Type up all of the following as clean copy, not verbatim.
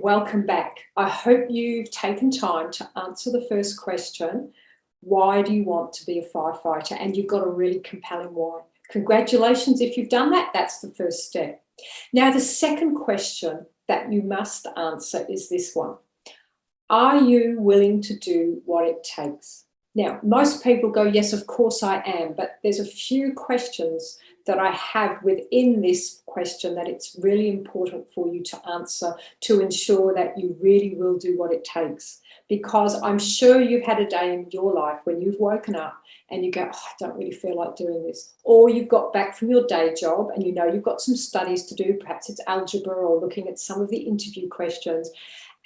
welcome back. I hope you've taken time to answer the first question. Why do you want to be a firefighter? And you've got a really compelling why. Congratulations if you've done that. That's the first step. Now, the second question that you must answer is this one. Are you willing to do what it takes? Now, most people go, yes, of course I am, but there's a few questions that I have within this question that it's really important for you to answer to ensure that you really will do what it takes. Because I'm sure you've had a day in your life when you've woken up and you go, oh, I don't really feel like doing this. Or you've got back from your day job and you know you've got some studies to do, perhaps it's algebra or looking at some of the interview questions,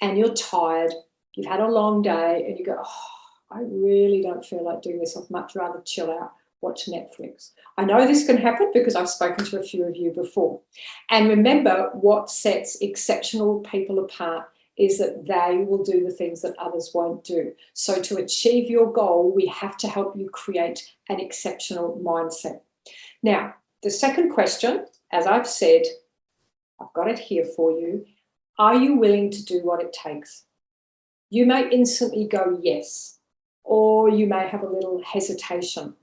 and you're tired, you've had a long day and you go, oh, I really don't feel like doing this. I'd much rather chill out, watch Netflix. I know this can happen because I've spoken to a few of you before. And remember, what sets exceptional people apart is that they will do the things that others won't do. So to achieve your goal, we have to help you create an exceptional mindset. Now, the second question, as I've said, I've got it here for you. Are you willing to do what it takes? You may instantly go yes, or you may have a little hesitation.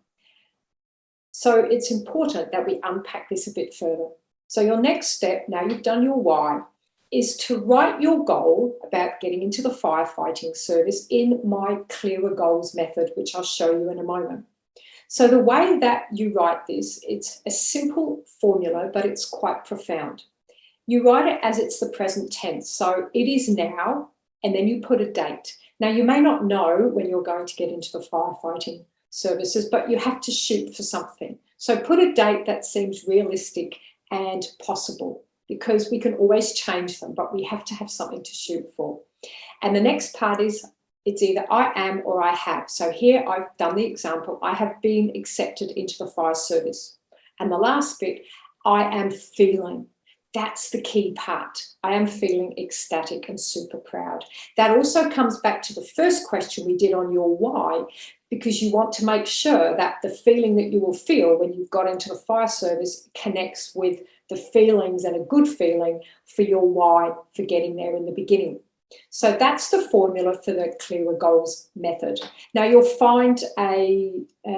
So it's important that we unpack this a bit further. So your next step, now you've done your why, is to write your goal about getting into the firefighting service in my Clearer Goals method, which I'll show you in a moment. So the way that you write this, it's a simple formula, but it's quite profound. You write it as it's the present tense. So it is now, and then you put a date. Now, you may not know when you're going to get into the firefighting services, but you have to shoot for something. So put a date that seems realistic and possible, because we can always change them, but we have to have something to shoot for. And the next part is, it's either I am or I have. So here I've done the example, I have been accepted into the fire service. And the last bit, I am feeling. That's the key part. I am feeling ecstatic and super proud. That also comes back to the first question we did on your why, because you want to make sure that the feeling that you will feel when you've got into the fire service connects with the feelings and a good feeling for your why for getting there in the beginning. So that's the formula for the Clearer Goals method. Now you'll find a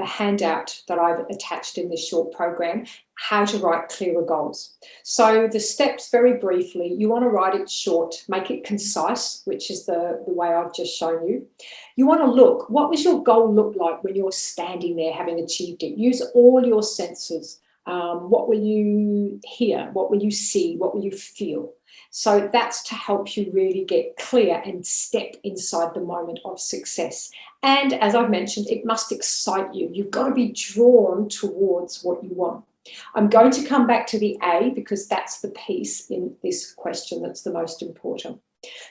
handout that I've attached in this short program, how to write clearer goals. So the steps, very briefly, you want to write it short, make it concise, which is the way I've just shown you. You want to look, what was your goal look like when you're standing there having achieved it? Use all your senses. What will you hear? What will you see? What will you feel? So that's to help you really get clear and step inside the moment of success. And as I've mentioned, it must excite you. You've got to be drawn towards what you want. I'm going to come back to the A because that's the piece in this question that's the most important.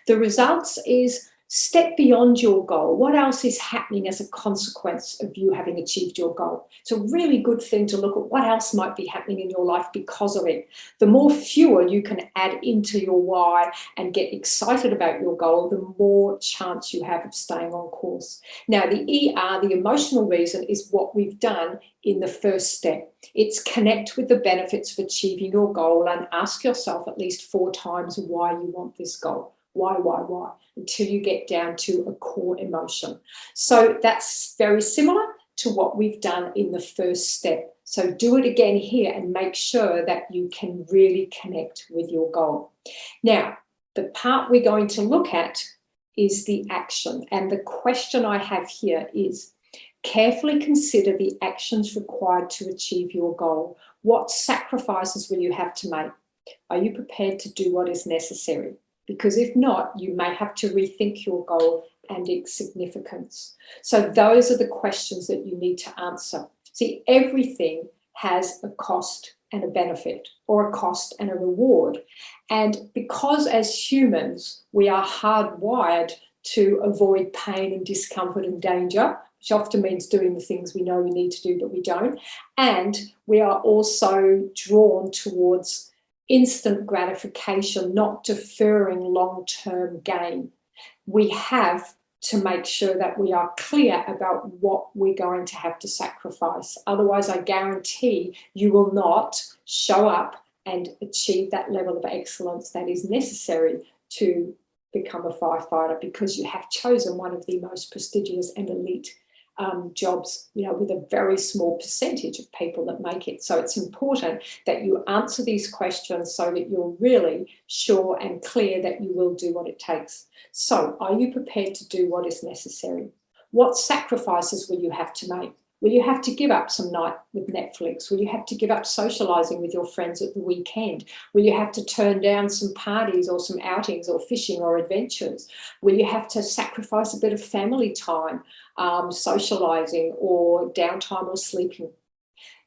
The results is step beyond your goal. What else is happening as a consequence of you having achieved your goal? It's a really good thing to look at what else might be happening in your life because of it. The more fuel you can add into your why and get excited about your goal, the more chance you have of staying on course. Now, the ER, the emotional reason, is what we've done in the first step. It's connect with the benefits of achieving your goal and ask yourself at least 4 times why you want this goal. Why, until you get down to a core emotion. So that's very similar to what we've done in the first step. So do it again here and make sure that you can really connect with your goal. Now, the part we're going to look at is the action. And the question I have here is, carefully consider the actions required to achieve your goal. What sacrifices will you have to make? Are you prepared to do what is necessary? Because if not, you may have to rethink your goal and its significance. So those are the questions that you need to answer. See, everything has a cost and a benefit, or a cost and a reward. And because as humans, we are hardwired to avoid pain and discomfort and danger, which often means doing the things we know we need to do, but we don't. And we are also drawn towards instant gratification, not deferring long-term gain. We have to make sure that we are clear about what we're going to have to sacrifice. Otherwise, I guarantee you will not show up and achieve that level of excellence that is necessary to become a firefighter because you have chosen one of the most prestigious and elite jobs, with a very small percentage of people that make it. So it's important that you answer these questions so that you're really sure and clear that you will do what it takes. So are you prepared to do what is necessary? What sacrifices will you have to make? Will you have to give up some night with Netflix? Will you have to give up socializing with your friends at the weekend? Will you have to turn down some parties or some outings or fishing or adventures? Will you have to sacrifice a bit of family time, socializing or downtime or sleeping?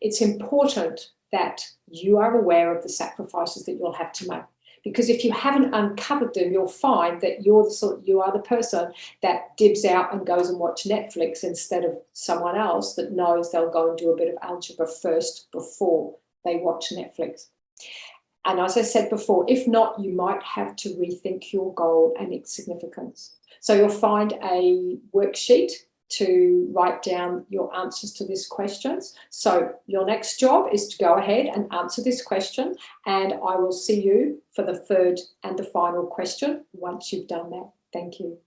It's important that you are aware of the sacrifices that you'll have to make. Because if you haven't uncovered them, you'll find that you are the person that dibs out and goes and watch Netflix instead of someone else that knows they'll go and do a bit of algebra first before they watch Netflix. And as I said before, if not, you might have to rethink your goal and its significance. So you'll find a worksheet to write down your answers to these questions. So your next job is to go ahead and answer this question, and I will see you for the third and the final question once you've done that. Thank you.